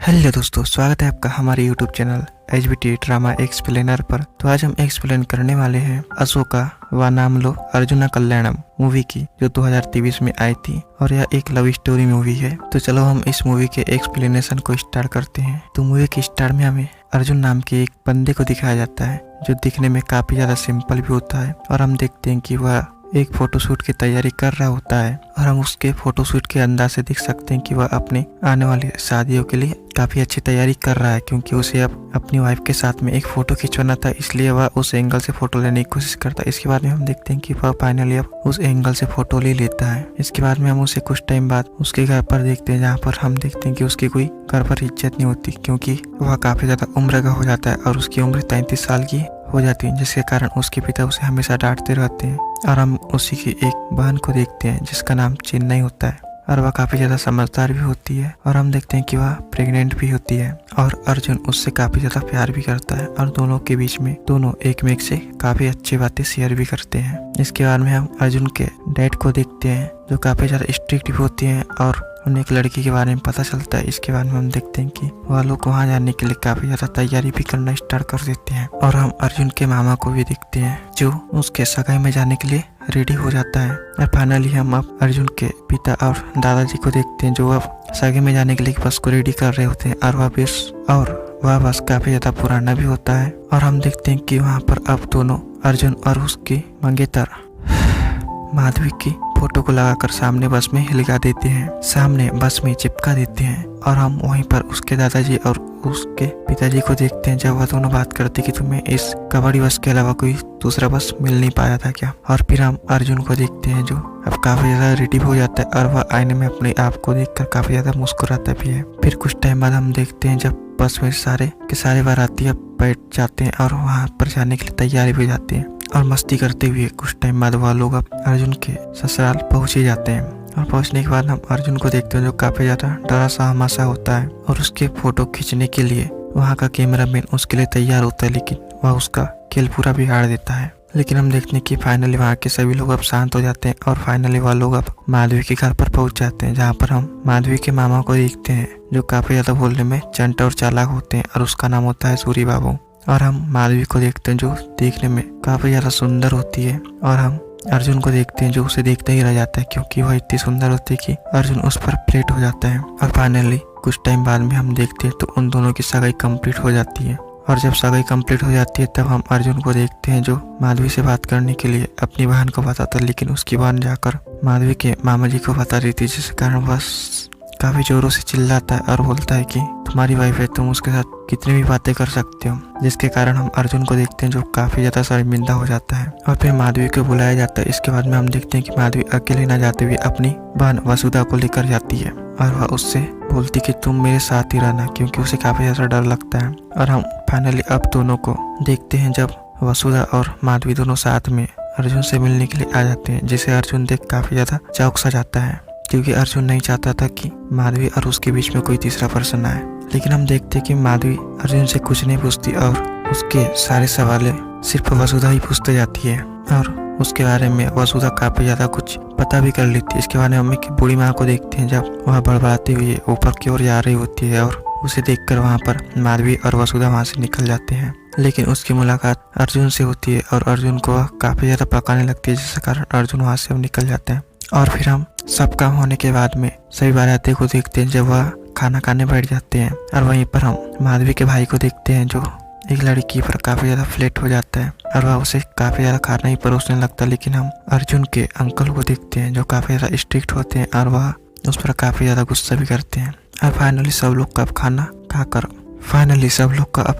Hello दोस्तों, स्वागत है आपका हमारे YouTube channel HBT drama explainer पर। तो आज हम एक्सप्लेन करने वाले हैं अशोका व नामलो अर्जुना कल्याणम मूवी की, जो 2023 में आई थी और यह एक लव स्टोरी मूवी है। तो चलो हम इस मूवी के एक्सप्लेनेशन को स्टार्ट करते हैं। तो मूवी के स्टार्ट में हमें अर्जुन नाम के एक बंदे को दिखाया जाता है जो दिखने में काफी ज्यादा सिंपल भी होता है, और हम देखते हैं कि वह एक फोटोशूट की तैयारी कर रहा होता है, और हम उसके फोटोशूट के अंदाज से देख सकते हैं कि वह अपने आने वाली शादियों के लिए काफी अच्छी तैयारी कर रहा है, क्योंकि उसे अब अपनी वाइफ के साथ में एक फोटो खिंचवाना था, इसलिए वह उस एंगल से फोटो लेने की कोशिश करता है। इसके बाद में हम देखते हैं कि वह फाइनली अब उस एंगल से फोटो ले लेता है। इसके बाद में हम उसे कुछ टाइम बाद उसके घर पर देखते हैं, जहाँ पर हम देखते हैं कि उसकी कोई घर पर इज्जत नहीं होती, क्योंकि वह काफी ज्यादा उम्र का हो जाता है और उसकी उम्र 33 साल की हो जाती है, जिसके कारण उसके पिता उसे हमेशा डांटते रहते हैं। और हम उसी की एक बहन को देखते हैं जिसका नाम चेन्नई होता है, और वह काफी ज्यादा समझदार भी होती है, और हम देखते हैं कि वह प्रेग्नेंट भी होती है, और अर्जुन उससे काफी ज्यादा प्यार भी करता है, और दोनों के बीच में दोनों एक में से काफी अच्छी बातें शेयर भी करते हैं। इसके बाद में हम अर्जुन के डैड को देखते हैं जो काफी ज्यादा स्ट्रिक्ट भी होती हैं, और उन्हें एक लड़की के बारे में पता चलता है। इसके बाद में हम देखते हैं कि वह लोग वहाँ जाने के लिए काफी ज्यादा तैयारी भी करना स्टार्ट कर देते हैं, और हम अर्जुन के मामा को भी देखते हैं जो उसके सगाई में जाने के लिए रेडी हो जाता है। और फाइनली हम अब अर्जुन के पिता और दादाजी को देखते हैं जो अब सगाई में जाने के लिए बस को रेडी कर रहे होते हैं, और वह बस काफी ज्यादा पुराना भी होता है। और हम देखते हैं कि वहाँ पर अब दोनों अर्जुन और उसकी मंगेतर माधवी की फोटो को लगाकर सामने बस में लगा देते हैं, सामने बस में चिपका देते हैं, और हम वहीं पर उसके दादाजी और उसके पिताजी को देखते हैं जब वह दोनों बात करते कि तुम्हें इस कबड्डी बस के अलावा कोई दूसरा बस मिल नहीं पाया था क्या। और फिर हम अर्जुन को देखते हैं जो अब काफी ज्यादा रेडी हो जाता है, और वह आईने में अपने आप को देखकर काफी ज्यादा मुस्कुराता भी है। फिर कुछ टाइम बाद हम देखते हैं जब बस में सारे के सारे बाराती बैठ जाते हैं और वहाँ पर जाने के लिए तैयारी हो जाते हैं, और मस्ती करते हुए कुछ टाइम बाद वह लोग अब अर्जुन के ससुराल पहुंच ही जाते हैं। और पहुंचने के बाद हम अर्जुन को देखते हैं जो काफी ज्यादा डरा सहमा होता है, और उसके फोटो खींचने के लिए वहाँ का कैमरामैन उसके लिए तैयार होता है, लेकिन वह उसका खेल पूरा बिगाड़ देता है। लेकिन हम देखते हैं कि फाइनली वहाँ के सभी लोग अब शांत हो जाते हैं, और फाइनली वह लोग अब माधवी के घर पर पहुंच जाते हैं, जहाँ पर हम माधवी के मामा को देखते हैं जो काफी ज्यादा बोलने में चंट और चालाक होते हैं, और उसका नाम होता है सूरी बाबू। और हम माधवी को देखते हैं जो देखने में काफी ज्यादा सुंदर होती है, और हम अर्जुन को देखते हैं जो उसे देखते ही रह जाता है, क्योंकि वह इतनी सुंदर होती है कि अर्जुन उस पर प्लेट हो जाता है। और फाइनली कुछ टाइम बाद में हम देखते हैं तो उन दोनों की सगाई कंप्लीट हो जाती है, और जब सगाई कंप्लीट हो जाती है तब हम अर्जुन को देखते हैं जो माधवी से बात करने के लिए अपनी बहन को बताता है, लेकिन उसकी बहन जाकर माधवी के मामा जी को बता रही थी, जिस कारण वह काफी जोरों से चिल्लाता है और बोलता है कि तुम्हारी वाइफ है, तुम उसके साथ कितनी भी बातें कर सकते हो, जिसके कारण हम अर्जुन को देखते हैं जो काफी ज्यादा शर्मिंदा हो जाता है, और फिर माधवी को बुलाया जाता है। इसके बाद में हम देखते हैं कि माधवी अकेले न जाते हुए अपनी बहन वसुधा को लेकर जाती है, और वह उससे बोलती कि तुम मेरे साथ ही रहना, क्योंकि उसे काफी ज्यादा डर लगता है। और हम फाइनली अब दोनों को देखते हैं जब वसुधा और माधवी दोनों साथ में अर्जुन से मिलने के लिए आ जाते हैं, जिसे अर्जुन देख काफी ज्यादा चौंक सा जाता है, क्योंकि अर्जुन नहीं चाहता था कि माधवी और उसके बीच में कोई तीसरा पर्सन आए। लेकिन हम देखते हैं कि माधवी अर्जुन से कुछ नहीं पूछती, और उसके सारे सवाल सिर्फ वसुधा ही पूछते जाती है, और उसके बारे में वसुधा काफी ज्यादा कुछ पता भी कर लेती है। इसके बाद हम एक बूढ़ी माँ को देखते हैं जब वह बड़बड़ाते हुए ऊपर की ओर जा रही होती है, और उसे देखकर वहाँ पर माधवी और वसुधा वहाँ से निकल जाते हैं। लेकिन उसकी मुलाकात अर्जुन से होती है, और अर्जुन को वह काफी ज्यादा पकाने लगती है, जिसके कारण अर्जुन वहाँ से निकल जाते हैं। और फिर हम सब काम होने के बाद में सभी बाराती को देखते हैं जब वह खाना खाने बैठ जाते हैं, और वहीं पर हम माधवी के भाई को देखते हैं जो एक लड़की पर काफी ज्यादा फ्लेट हो जाता है, और वह उसे काफी ज्यादा खाना ही परोसने लगता है। लेकिन हम अर्जुन के अंकल को देखते हैं जो काफी ज्यादा स्ट्रिक्ट होते हैं, और वह उस पर काफी ज्यादा गुस्सा भी करते हैं। और फाइनली सब लोग का अब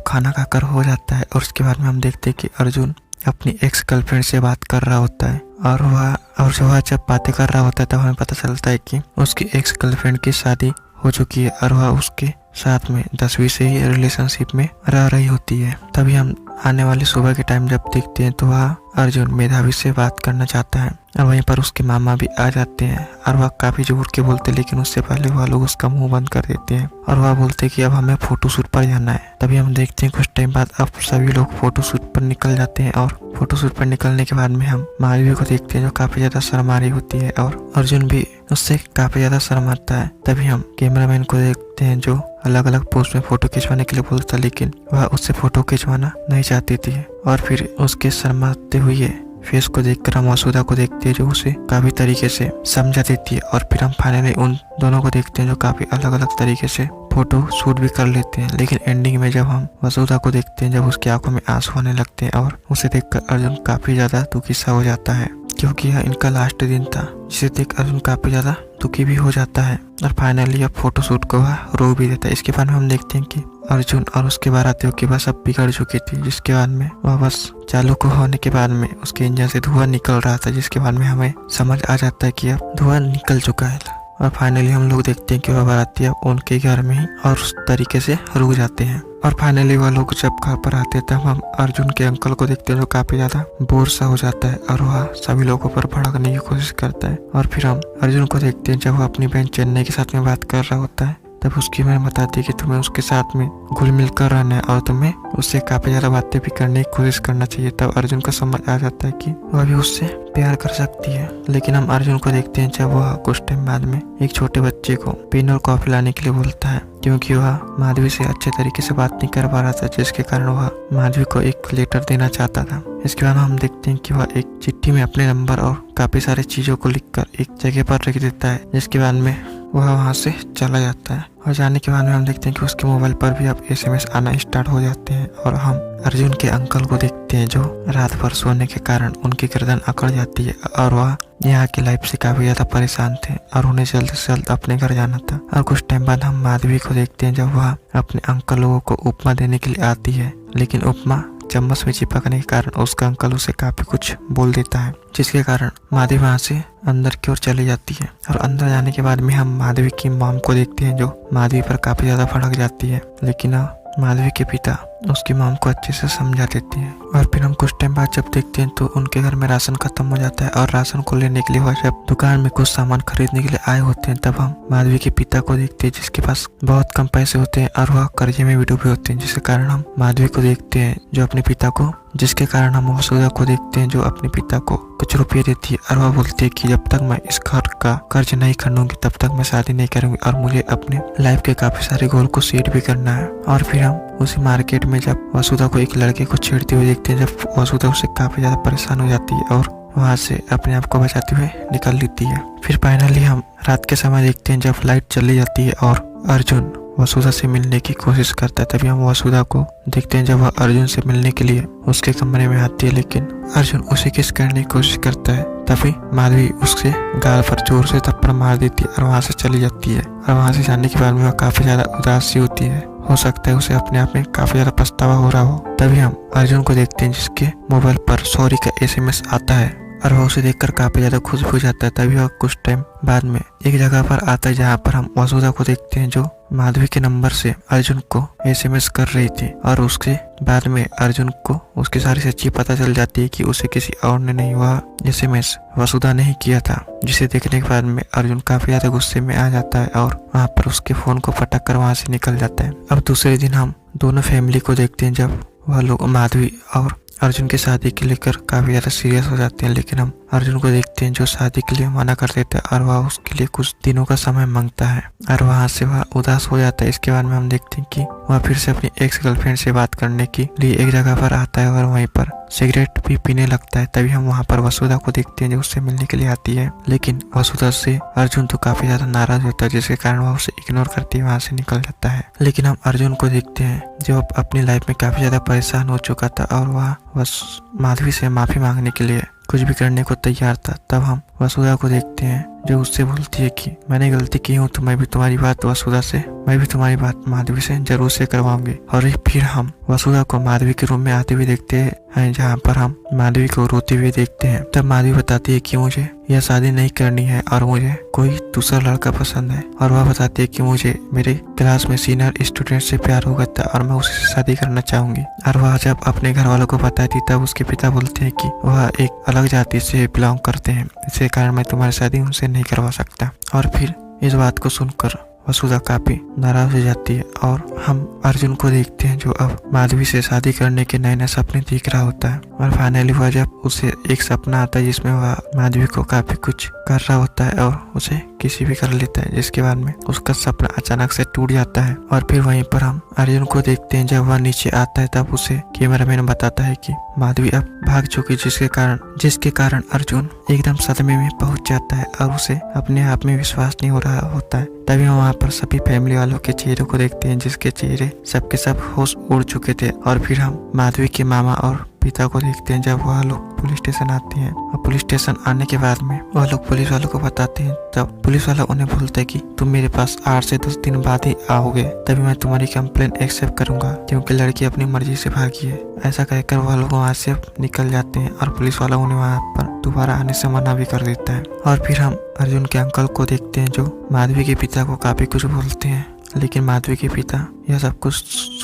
खाना खाकर हो जाता है, और उसके बाद में हम देखते हैं कि अर्जुन अपनी एक्स गर्लफ्रेंड से बात कर रहा होता है, और वह जब बातें कर रहा होता है तब हमें पता चलता है कि उसकी एक्स गर्लफ्रेंड की शादी हो चुकी है, और वह उसके साथ में 10वीं से ही रिलेशनशिप में रह रही होती है। तभी हम आने वाली सुबह के टाइम जब देखते हैं तो वह अर्जुन मेधावी से बात करना चाहता है, और वहीं पर उसके मामा भी आ जाते हैं, और वह काफी जोर के बोलते, लेकिन उससे पहले वह लोग उसका मुंह बंद कर देते हैं, और वह बोलते कि अब हमें फोटोशूट पर जाना है। तभी हम देखते हैं कुछ टाइम बाद अब सभी लोग फोटोशूट पर निकल जाते हैं और फोटोशूट पर निकलने के बाद में हम माधवी को देखते हैं जो काफी ज्यादा शर्मा रही होती है और अर्जुन भी उससे काफी ज्यादा शर्माता है। तभी हम कैमरामैन को देखते हैं जो अलग अलग पोज में फोटो खिंचवाने के लिए बोलता, लेकिन वह उससे फोटो खिंचवाना नहीं चाहती थी। और फिर उसके शर्माते हुए फेस को देखकर हम वसुधा को देखते हैं जो उसे काफी तरीके से समझा देती है। और फिर हम फाइनली उन दोनों को देखते हैं जो काफी अलग अलग तरीके से फोटो शूट भी कर लेते हैं। लेकिन एंडिंग में जब हम वसुधा को देखते हैं जब उसकी आंखों में आंसू आने लगते हैं और उसे देखकर अर्जुन काफी ज्यादा दुखी सा हो जाता है, क्योंकि यह इनका लास्ट दिन था, जिसे देख अर्जुन काफी ज्यादा दुखी भी हो जाता है। और फाइनली अब फोटो शूट को वह रोक भी देता है। इसके बाद में हम देखते हैं कि अर्जुन और उसके बारातियों की बस अब बिगड़ चुकी थी, जिसके बाद में वह बस चालू को होने के बाद में उसके इंजन से धुआं निकल रहा था, जिसके बाद में हमें समझ आ जाता है कि अब धुआं निकल चुका है। और फाइनली हम लोग देखते हैं कि वह बाराती अब उनके घर में ही और उस तरीके से रुक जाते हैं। और फाइनली वह लोग जब घर पर आते हैं तब हम अर्जुन के अंकल को देखते हैं जो काफी ज्यादा बोर सा हो जाता है और वह सभी लोगों पर भड़कने की कोशिश करता है। और फिर हम अर्जुन को देखते हैं जब वह अपनी बहन चेन्नई के साथ में बात कर रहा होता है, तब उसकी बहन बताती है कि तुम्हें उसके साथ में घुल मिल कर रहना है और तुम्हें उससे काफी ज्यादा बातें भी करने की कोशिश करना चाहिए। तब अर्जुन को समझ आ जाता है कि वह भी उससे प्यार कर सकती है। लेकिन हम अर्जुन को देखते हैं जब वह कुछ टाइम बाद में एक छोटे बच्चे को पेन और कॉफी लाने के लिए बोलता है, क्योंकि वह माधवी से अच्छे तरीके से बात नहीं कर पा रहा था, जिसके कारण वह माधवी को एक लेटर देना चाहता था। इसके बाद हम देखते हैं कि वह एक चिट्ठी में अपने नंबर और काफी सारे चीजों को लिखकर एक जगह पर रख देता है, जिसके बाद में वह वहाँ से चला जाता है। और जाने के बाद में हम देखते हैं कि उसके मोबाइल पर भी अब SMS आना स्टार्ट हो जाते हैं। और हम अर्जुन के अंकल को देखते हैं जो रात भर सोने के कारण उनकी गर्दन अकड़ जाती है और वह यहाँ की लाइफ से काफी ज्यादा परेशान थे और उन्हें जल्द से जल्द अपने घर जाना था। और कुछ टाइम बाद हम माधवी को देखते हैं जब वह अपने अंकल लोगों को उपमा देने के लिए आती है, लेकिन उपमा चम्मच में चिपकने के कारण उसका अंकल उसे काफी कुछ बोल देता है, जिसके कारण माधवी वहाँ से अंदर की ओर चली जाती है। और अंदर जाने के बाद में हम माधवी की मॉम को देखते हैं जो माधवी पर काफी ज्यादा भड़क जाती है, लेकिन माधवी के पिता उसकी मॉम को अच्छे से समझा देती है। और फिर हम कुछ टाइम बाद जब देखते हैं तो उनके घर में राशन खत्म हो जाता है और राशन को लेने के लिए वह जब दुकान में कुछ सामान खरीदने के लिए आए होते हैं, तब हम माधवी के पिता को देखते हैं जिसके पास बहुत कम पैसे होते हैं और वह कर्जे में भी डूबे होते हैं, जिसके कारण हम माधवी को देखते हैं जो अपने पिता को हम वसुधा को देखते हैं जो अपने पिता को कुछ रुपये देती है और वह बोलती है कि जब तक मैं इस घर का कर्ज नहीं खरीदूंगी तब तक मैं शादी नहीं करूंगी और मुझे अपने लाइफ के काफी सारे गोल को सेट भी करना है। और फिर हम उसी मार्केट में जब वसुधा को एक लड़के को छेड़ते हुए देखते हैं, जब वसुधा उससे काफी ज्यादा परेशान हो जाती है और वहाँ से अपने आप को बचाते हुए निकल लेती है। फिर फाइनली हम रात के समय देखते हैं जब लाइट चली जाती है और अर्जुन वसुधा से मिलने की कोशिश करता है। तभी हम वसुधा को देखते हैं जब वह अर्जुन से मिलने के लिए उसके कमरे में आती है, लेकिन अर्जुन उसे किस करने की कोशिश करता है। तभी माधवी उसके गाल पर जोर से थप्पड़ मार देती है और वहाँ से चली जाती है। और वहाँ से जाने के बाद में वह काफी ज्यादा उदास सी होती है, हो सकता है उसे अपने आप में काफी ज्यादा पछतावा हो रहा हो। तभी हम अर्जुन को देखते हैं जिसके मोबाइल पर सॉरी का SMS आता है और वह उसे देखकर काफी ज्यादा खुश हो जाता है। तभी वह कुछ टाइम बाद में एक जगह पर आता है जहाँ पर हम वसुधा को देखते हैं जो माधवी के नंबर से अर्जुन को SMS कर रही थी और उसके बाद में अर्जुन को उसकी सारी सच्ची पता चल जाती है कि उसे किसी और ने नहीं, वह SMS वसुधा ने ही किया था, जिसे देखने के बाद में अर्जुन काफी ज्यादा गुस्से में आ जाता है और वहाँ पर उसके फोन को पटक कर वहाँ से निकल जाता है। अब दूसरे दिन हम दोनों फैमिली को देखते हैं जब वह लोग माधवी और अर्जुन की शादी के लेकर काफी ज्यादा सीरियस हो जाते हैं, लेकिन हम अर्जुन को देखते हैं जो शादी के लिए मना कर देता है और वह उसके लिए कुछ दिनों का समय मांगता है और वहाँ से वह उदास हो जाता है। इसके बाद में हम देखते हैं कि वह फिर से अपनी एक्स गर्लफ्रेंड से बात करने के लिए एक जगह पर आता है और वहीं पर सिगरेट भी पीने लगता है। तभी हम वहाँ पर वसुधा को देखते हैं जो उससे मिलने के लिए आती है, लेकिन वसुधा से अर्जुन तो काफी ज्यादा नाराज होता है, जिसके कारण वह उसे इग्नोर करती है, वहाँ से निकल जाता है। लेकिन हम अर्जुन को देखते हैं जो अपनी लाइफ में काफी ज्यादा परेशान हो चुका था और वह बस माधवी से माफी मांगने के लिए कुछ भी करने को तैयार था। तब हम वसुधा को देखते हैं जो उससे बोलती है कि मैंने गलती की हूँ तो मैं भी तुम्हारी बात वसुधा से, मैं भी तुम्हारी बात माधवी से जरूर से करवाऊंगी। और फिर हम वसुधा को माधवी के रूम में आते हुए देखते हैं जहाँ पर हम माधवी को रोते हुए देखते हैं। तब माधवी बताती है कि मुझे यह शादी नहीं करनी है और मुझे कोई दूसरा लड़का पसंद है, और वह बताती है कि मुझे मेरे क्लास में सीनियर स्टूडेंट से प्यार हो गया था और मैं उसी से शादी करना चाहूंगी। और वह जब अपने घर वालों को बताती तब उसके पिता बोलते हैं कि वह एक अलग जाति से बिलोंग करते हैं, इसके कारण मैं तुम्हारी शादी उनसे नहीं करवा सकता। और फिर इस बात को सुनकर वसुधा काफी नाराज हो जाती है और हम अर्जुन को देखते हैं जो अब माधवी से शादी करने के नए नए सपने देख रहा होता है। और फाइनली वह जब उसे एक सपना आता है जिसमें वह माधवी को काफी कुछ कर रहा होता है और उसे किसी भी कर लेता है, जिसके बाद में उसका सपना अचानक से टूट जाता है। और फिर वहीं पर हम अर्जुन को देखते हैं जब वह नीचे आता है तब उसे कैमरामैन बताता है कि माधवी अब भाग चुकी, जिसके कारण अर्जुन एकदम सदमे में पहुंच जाता है और उसे अपने आप में विश्वास नहीं हो रहा होता है। तभी हम वहाँ पर सभी फैमिली वालों के चेहरों को देखते हैं जिसके चेहरे सबके सब होश उड़ चुके थे। और फिर हम माधवी के मामा और पिता को देखते हैं जब वह लोग पुलिस स्टेशन आते हैं। और पुलिस स्टेशन आने के बाद में वह लोग पुलिस वालों को बताते हैं, तब पुलिस वाला उन्हें बोलता है कि तुम मेरे पास 8 से 10 दिन बाद ही आओगे, तभी मैं तुम्हारी कंप्लेन एक्सेप्ट करूंगा क्योंकि लड़की अपनी मर्जी से भागी है। ऐसा कहकर वह लोग वहाँ से निकल जाते हैं और पुलिस वाला उन्हें वहाँ पर दोबारा आने से मना भी कर देता है। और फिर हम अर्जुन के अंकल को देखते हैं जो माधवी के पिता को काफी कुछ बोलते हैं, लेकिन माधवी के पिता यह सब कुछ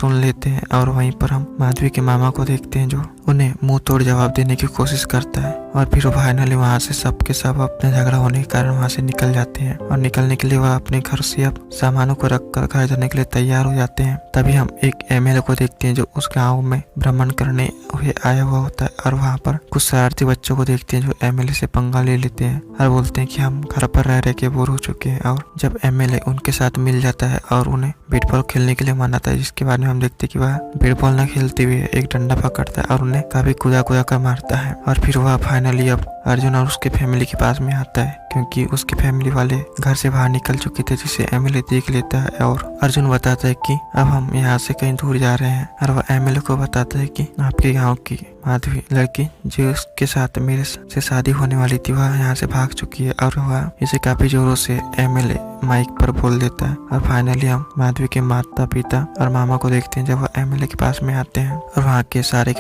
सुन लेते हैं। और वहीं पर हम माधवी के मामा को देखते हैं जो उन्हें मुंह तोड़ जवाब देने की कोशिश करता है। और फिर फाइनली वहाँ से सबके सब अपने झगड़ा होने के कारण वहाँ से निकल जाते हैं। और निकलने के लिए वह अपने घर से अब सामानों को रख कर घर जाने के लिए तैयार हो जाते हैं। तभी हम एक एमएलए को देखते हैं जो उस गाँव में भ्रमण करने हुए आया हुआ होता है। और वहाँ पर कुछ शरारती बच्चों को देखते हैं जो एमएलए से पंगा ले लेते हैं और बोलते हैं कि हम घर पर रह के बोर हो चुके हैं। और जब एमएलए उनके साथ मिल जाता है और उन्हें बैट बॉल खेलने के लिए मनाता है, जिसके बाद में हम देखते हैं कि वह बैट बॉल न खेलते हुए एक डंडा पकड़ता है और उन्हें काफी कूदा कर मारता है। और फिर वह फाइनली अब अर्जुन और उसके फैमिली के पास में आता है क्योंकि उसके फैमिली वाले घर से बाहर निकल चुके थे, जिसे एमएलए देख लेता है। और अर्जुन बताता है कि अब हम यहाँ से कहीं दूर जा रहे हैं। और वह एमएलए को बताता है कि आपके गांव की माधवी लड़की जो उसके साथ मेरे से शादी होने वाली थी वह यहाँ से भाग चुकी है। और वह इसे काफी जोरों से एमएलए माइक पर बोल देता है। और फाइनली हम माधवी के माता पिता और मामा को देखते हैं जब वह एमएलए के पास में आते हैं और वहाँ के सारे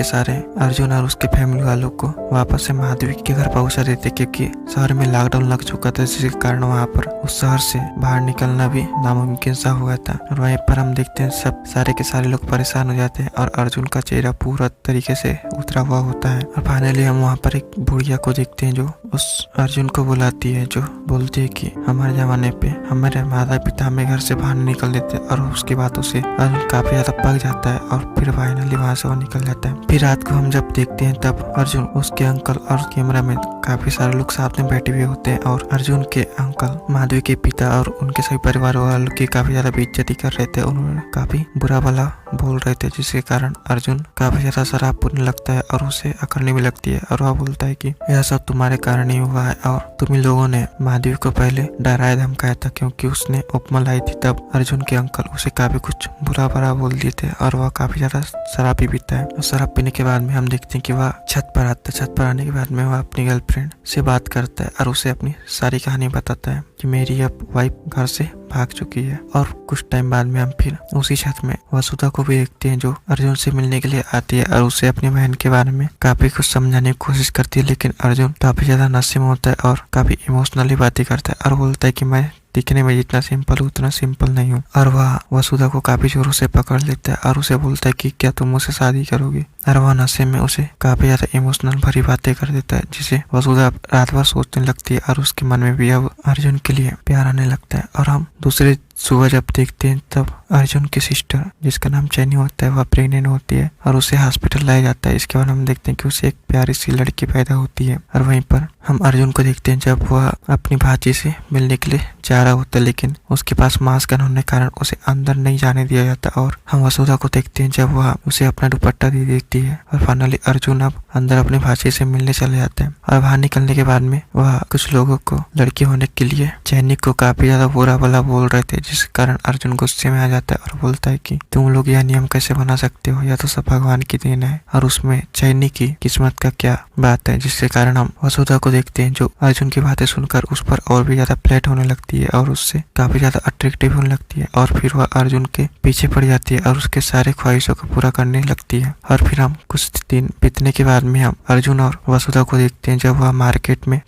अर्जुन और उसके फैमिली वालों को वापस से माधवी के घर पहुंचा देते क्योंकि शहर में लॉकडाउन लग चुका था, जिसके कारण वहाँ पर उस शहर से बाहर निकलना भी नामुमकिन सा हो गया था। और वहीं पर हम देखते हैं सब सारे के सारे लोग परेशान हो जाते हैं और अर्जुन का चेहरा पूरा तरीके से उतरा हुआ होता है। और फाइनली हम वहाँ पर एक बुढ़िया को देखते हैं जो उस अर्जुन को बुलाती है, जो बोलती है कि हमारे जमाने पे हमारे माता पिता हमें घर से बाहर निकल देते। और उसके बाद उसे अर्जुन काफी ज्यादा पक जाता है और फिर फाइनली वहाँ से वो निकल जाता है। फिर रात को हम जब देखते हैं तब अर्जुन, उसके अंकल और कैमरामैन काफी सारे लोग साथ में बैठे हुए होते हैं। और अर्जुन के अंकल माधवी के पिता और उनके सभी परिवार वालों की काफी ज्यादा बेइज्जती कर रहे थे, उन्होंने काफी बुरा भला बोल रहे थे, जिसके कारण अर्जुन काफी ज्यादा शराब पीने लगता है और उसे अकड़ने भी लगती है। और वह बोलता है कि यह सब तुम्हारे कारण ही हुआ है और तुम लोगों ने माधवी को पहले डराया धमकाया था क्योंकि उसने उपमा लाई थी। तब अर्जुन के अंकल उसे काफी कुछ बुरा भरा बोल दिए थे और वह काफी ज्यादा शराब भी पीता है। और शराब पीने के बाद में हम देखते हैं कि वह छत पर आता है। छत पर आने के बाद में वह अपनी गर्लफ्रेंड से बात करता है और उसे अपनी सारी कहानी बताता है कि मेरी अब वाइफ घर से भाग चुकी है। और कुछ टाइम बाद में हम फिर उसी छत में वसुधा को भी देखते हैं जो अर्जुन से मिलने के लिए आती है और उसे अपनी बहन के बारे में काफी कुछ समझाने की कोशिश करती है, लेकिन अर्जुन काफी ज्यादा नशे में होता है और काफी इमोशनली बातें करता है और बोलता है कि मैं दिखने में जितना सिंपल हूँ उतना सिंपल नहीं हूँ। और वह वसुधा को काफी जोरों से पकड़ लेता है और उसे बोलता है कि क्या तुम मुझसे शादी करोगी। और वह नशे में उसे काफी ज्यादा इमोशनल भरी बातें कर देता है, जिसे वसुधा रात भर सोचने लगती है और उसके मन में भी अब अर्जुन के लिए प्यार आने लगता है। और हम दूसरे सुबह जब देखते हैं तब अर्जुन की सिस्टर, जिसका नाम चैनी होता है, वह प्रेग्नेंट होती है और उसे हॉस्पिटल लाया जाता है। इसके बाद हम देखते हैं कि उसे एक प्यारी सी लड़की पैदा होती है। और वहीं पर हम अर्जुन को देखते हैं जब वह अपनी भांजी से मिलने के लिए जा रहा होता है, लेकिन उसके पास मास्क न होने के कारण उसे अंदर नहीं जाने दिया जाता। और हम वसुधा को देखते हैं जब वह उसे अपना दुपट्टा दे देती है। और फाइनली अर्जुन अब अंदर अपने भांजी से मिलने चले जाते हैं। और बाहर निकलने के बाद में वह कुछ लोगों को लड़की होने के लिए चैनी को काफी ज्यादा बुरा भला बोल रहे थे, जिस कारण अर्जुन गुस्से में आ जाता है और बोलता है कि तुम लोग यह नियम कैसे बना सकते हो, या तो सब भगवान की देन है और उसमें चैनी की किस्मत का क्या बात है। जिसके कारण हम वसुधा को देखते हैं जो अर्जुन की बातें सुनकर उस पर और भी ज्यादा फ्लैट होने लगती है और उससे काफी ज्यादा अट्रैक्टिव होने लगती है। और फिर वह अर्जुन के पीछे पड़ जाती है और उसके सारे ख्वाहिशों को पूरा करने लगती है। और फिर हम कुछ दिन बीतने के बाद में हम अर्जुन और वसुधा को देखते हैं जब वह मार्केट में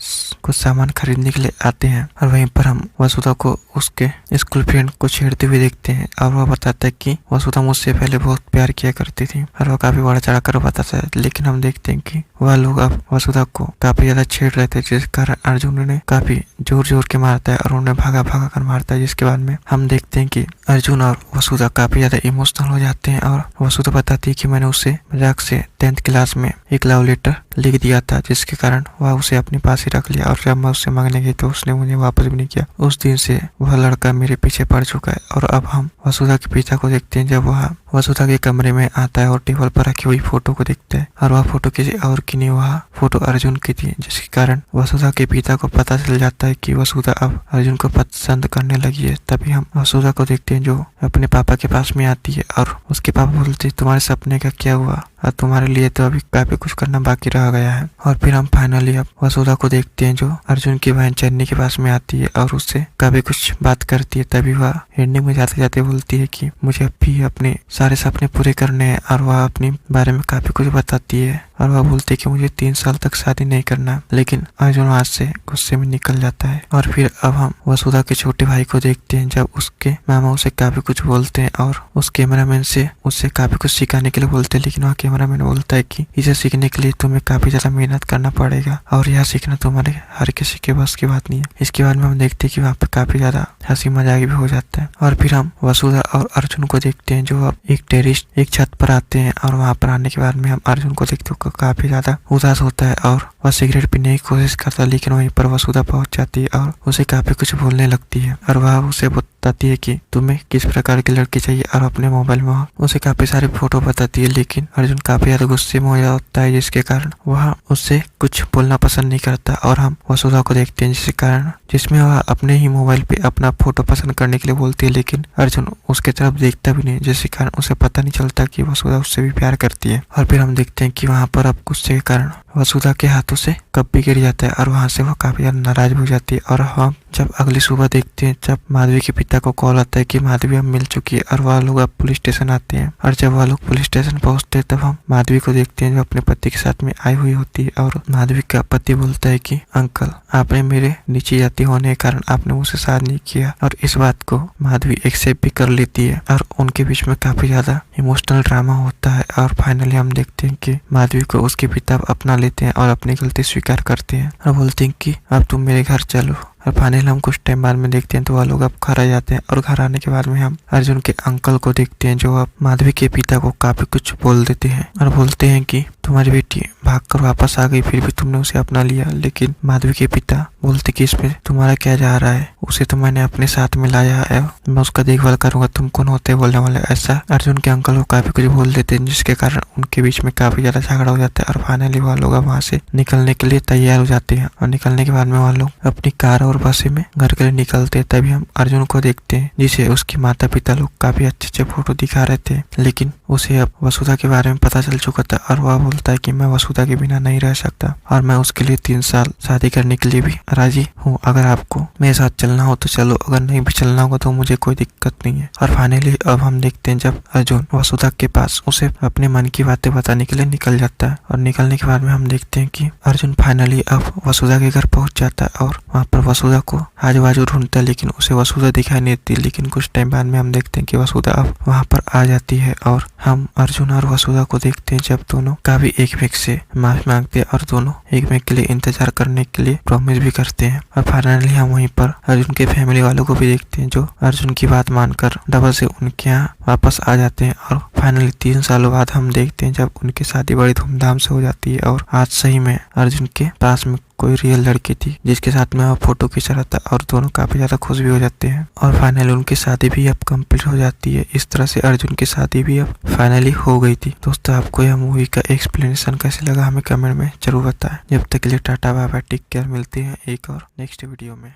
कुछ सामान खरीदने के लिए आते हैं। और वहीं पर हम वसुधा को उसके स्कूल फ्रेंड को छेड़ते हुए देखते हैं और वह बताता है कि वसुधा मुझसे पहले बहुत प्यार किया करती थी और वह काफी बढ़ा चढ़ा कर बताता है। लेकिन हम देखते हैं कि वह लोग अब वसुधा को काफी ज्यादा छेड़ रहे थे, जिस कारण अर्जुन उन्हें काफी जोर जोर के मारता है और उन्हें भागा भागा कर मारता है। जिसके बाद में हम देखते हैं कि अर्जुन और वसुधा काफी ज्यादा इमोशनल हो जाते हैं और वसुधा बताती है कि मैंने उसे मजाक से 10th क्लास में एक लव लेटर लिख दिया था, जिसके कारण वह उसे अपने पास ही रख लिया और जब मैं उससे मांगने गई तो उसने मुझे वापस भी नहीं किया। उस दिन से वह लड़का मेरे पीछे पड़ चुका है। और अब हम वसुधा के पिता को देखते हैं जब वह वसुधा के कमरे में आता है और टेबल पर रखी हुई फोटो को देखता है और वह फोटो किसी और की नहीं, वह फोटो अर्जुन की थी। जिसके कारण वसुधा के पिता को पता चल जाता है कि वसुधा अब अर्जुन को पसंद करने लगी है। तभी हम वसुधा को देखते हैं जो अपने पापा के पास में आती है और उसके पापा बोलते हैं तुम्हारे सपने का क्या हुआ और तुम्हारे लिए तो अभी काफी कुछ करना बाकी रह गया है। और फिर हम फाइनली अब वसुधा को देखते हैं जो अर्जुन की बहन चन्नी के पास में आती है और उससे काफी कुछ बात करती है। तभी वह एंडिंग में जाते जाते बोलती है कि मुझे अब भी अपने सारे सपने पूरे करने हैं और वह अपने बारे में काफी कुछ बताती है और वह बोलती है कि मुझे 3 साल तक शादी नहीं करना। लेकिन अर्जुन वहां से गुस्से में निकल जाता है। और फिर अब हम वसुधा के छोटे भाई को देखते हैं जब उसके मामा उसे काफी कुछ बोलते हैं और उस कैमरामैन से उससे काफी कुछ सिखाने के लिए बोलते हैं। लेकिन वह कैमरामैन बोलता है कि इसे सीखने के लिए तुम्हें काफी ज्यादा मेहनत करना पड़ेगा और यह सीखना तुम्हारे हर किसी के बस की बात नहीं है। इसके बाद में हम देखते हैं कि वहाँ पे काफी ज्यादा हंसी मजाक भी हो जाता है। और फिर हम वसुधा और अर्जुन को देखते हैं जो अब एक टेरिस्ट एक छत पर आते हैं और वहाँ पर आने के बाद में हम अर्जुन को देखते हैं काफी ज्यादा उदास होता है और वह सिगरेट पीने की कोशिश करता है। लेकिन वहीं पर वसुधा पहुंच जाती है और उसे काफी कुछ बोलने लगती है और वह उसे बताती है कि तुम्हें किस प्रकार की लड़की चाहिए और अपने मोबाइल में उसे काफी सारे फोटो बताती है। लेकिन अर्जुन काफी ज्यादा गुस्से में हो जाता है, जिसके कारण वह उससे कुछ बोलना पसंद नहीं करता। और हम वसुधा को देखते हैं जिसमें वह अपने ही मोबाइल पे अपना फोटो पसंद करने के लिए बोलती है। लेकिन अर्जुन उसके तरफ देखता भी नहीं, जिसके कारण उसे पता नहीं चलता कि वसुधा उससे भी प्यार करती है। और फिर हम देखते हैं कि वहाँ पर अब गुस्से के कारण वसुधा के हाथों से कप भी गिर जाता है और वहां से वह काफी ज्यादा नाराज हो जाती है। और हम जब अगली सुबह देखते हैं जब माधवी के पिता को कॉल आता है कि माधवी अब मिल चुकी है और वह लोग अब पुलिस स्टेशन आते हैं। और जब वह लोग पुलिस स्टेशन पहुंचते हैं तब हम माधवी को देखते हैं जो अपने पति के साथ में आई हुई होती है। और माधवी का पति बोलता है कि अंकल आपने मेरे नीचे जाती होने के कारण आपने मुझसे शादी नहीं किया। और इस बात को माधवी एक्सेप्ट भी कर लेती है और उनके बीच में काफी ज्यादा इमोशनल ड्रामा होता है। और फाइनली हम देखते हैं कि माधवी को उसके पिता अपना लेते हैं और अपनी गलती स्वीकार करते हैं और बोलते हैं कि अब तुम मेरे घर चलो। और फाइनली हम कुछ टाइम बाद में देखते हैं तो वह लोग अब घर आ जाते हैं और घर आने के बाद में हम अर्जुन के अंकल को देखते हैं जो अब माधवी के पिता को काफी कुछ बोल देते हैं और बोलते हैं कि तुम्हारी बेटी भागकर वापस आ गई फिर भी तुमने उसे अपना लिया। लेकिन माधवी के पिता बोलते कि इसमें तुम्हारा क्या जा रहा है, उसे तो मैंने अपने साथ में लाया है, मैं उसका देखभाल करूंगा, तुम कौन होते बोलने वाले। ऐसा अर्जुन के अंकल को काफी कुछ बोल देते हैं, जिसके कारण उनके बीच में काफी ज्यादा झगड़ा हो जाता है। और फाइनली वह लोग वहां से निकलने के लिए तैयार हो जाते हैं और निकलने के बाद में वह लोग अपनी कार और बसे में घर के लिए निकलते हैं। तभी हम अर्जुन को देखते हैं जिसे उसके माता पिता लोग काफी अच्छे अच्छे फोटो दिखा रहे थे। लेकिन उसे अब वसुधा के बारे में पता चल चुका था और वह बोलता है कि मैं वसुधा के बिना नहीं रह सकता और मैं उसके लिए 3 साल शादी करने के लिए भी राजी हूँ। अगर आपको मेरे साथ चलना हो तो चलो, अगर नहीं भी चलना होगा तो मुझे कोई दिक्कत नहीं है। और फाइनली अब हम देखते हैं जब अर्जुन वसुधा के पास उसे अपने मन की बातें बताने के लिए निकल जाता है और निकलने के बाद में हम देखते हैं कि अर्जुन फाइनली अब वसुधा के घर पहुंच जाता है और वहाँ पर वसुधा को आजू बाजू ढूंढता है, लेकिन उसे वसुधा दिखाई नहीं देती। लेकिन कुछ टाइम बाद में हम देखते हैं कि वसुधा अब वहाँ पर आ जाती है और हम अर्जुन और वसुधा को देखते हैं जब दोनों काफी एक से माफी मांगते हैं और दोनों एक के लिए इंतजार करने के लिए प्रॉमिस भी करते हैं। और फाइनली हम वहीं पर अर्जुन के फैमिली वालों को भी देखते हैं जो अर्जुन की बात मानकर डबल से उनके यहाँ वापस आ जाते हैं। और फाइनली 3 सालों बाद हम देखते हैं जब उनकी शादी बड़ी धूमधाम से हो जाती है और आज सही में अर्जुन के पास में कोई रियल लड़की थी जिसके साथ में वह फोटो खींचा रहा था और दोनों काफी ज्यादा खुश भी हो जाते हैं। और फाइनली उनकी शादी भी अब कंप्लीट हो जाती है। इस तरह से अर्जुन की शादी भी अब फाइनली हो गई थी। दोस्तों आपको यह मूवी का एक्सप्लेनेशन कैसे लगा हमें कमेंट में जरूर बताएं। जब तक के लिए tata bye bye, take care, मिलते हैं एक और नेक्स्ट वीडियो में।